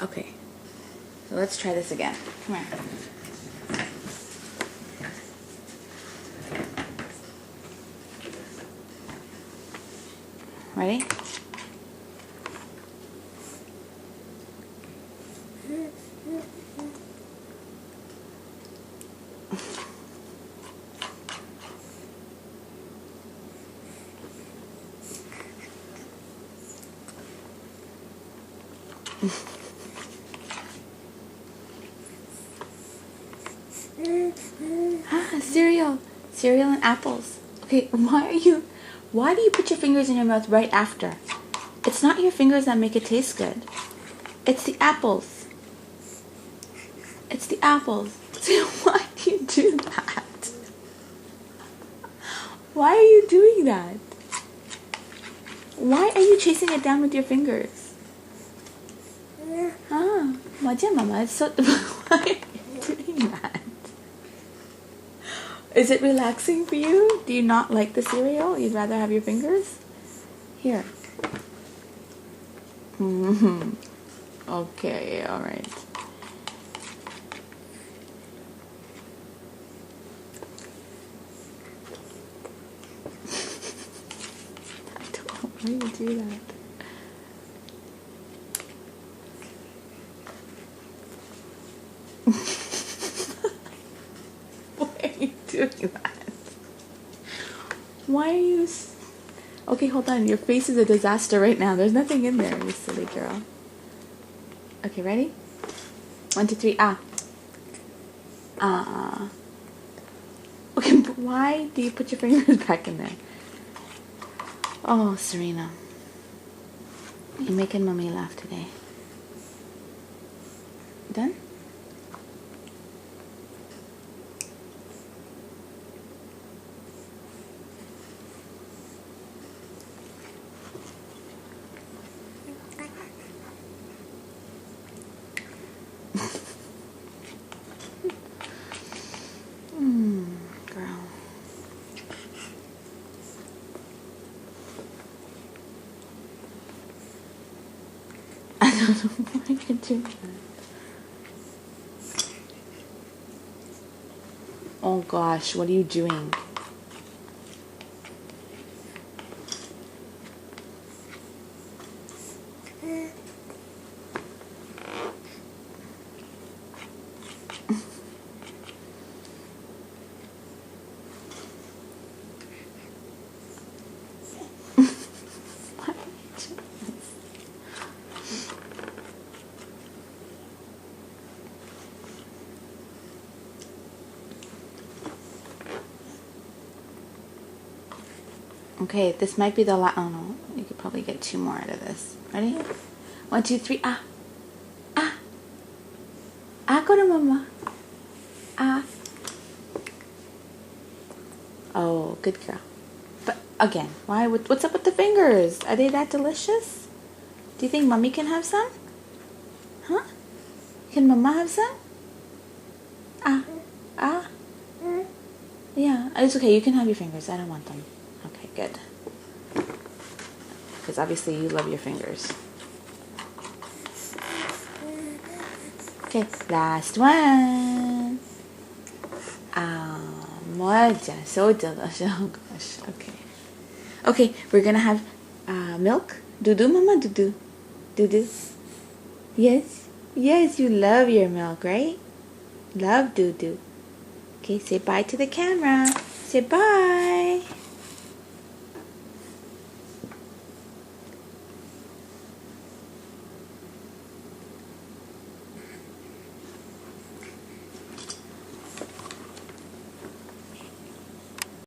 Okay. So let's try this again. Come here. Ready? Cereal. Cereal and apples. Okay, why do you put your fingers in your mouth right after? It's not your fingers that make it taste good. It's the apples. It's the apples. So why do you do that? Why are you doing that? Why are you chasing it down with your fingers? 맞아, Mama. It's so... Why are you doing that? Is it relaxing for you? Do you not like the cereal? You'd rather have your fingers? Here. Okay, alright. I don't know why you do that. Why are you doing that? Why are you... Okay, hold on. Your face is a disaster right now. There's nothing in there, you silly girl. Okay, ready? 1, 2, 3, ah. Okay, but why do you put your fingers back in there? Oh, Serena. You're making Mommy laugh today. Done? Girl. I don't know why you're doing that. Oh gosh, what are you doing? Okay, this might be the last. Oh no, you could probably get 2 more out of this. Ready? 1, 2, 3. Ah, ah, ah. Go to Mama. Ah. Oh, good girl. But again, why? What's up with the fingers? Are they that delicious? Do you think Mommy can have some? Huh? Can Mama have some? Ah, ah. Yeah, it's okay. You can have your fingers. I don't want them. Okay, good. Because obviously you love your fingers. Okay, last one. Moja, so delicious. Oh gosh. Okay. Okay, we're gonna have milk. Dudu, Mama, dudu. Dudu. Yes. Yes, you love your milk, right? Love dudu. Okay, say bye to the camera. Say bye.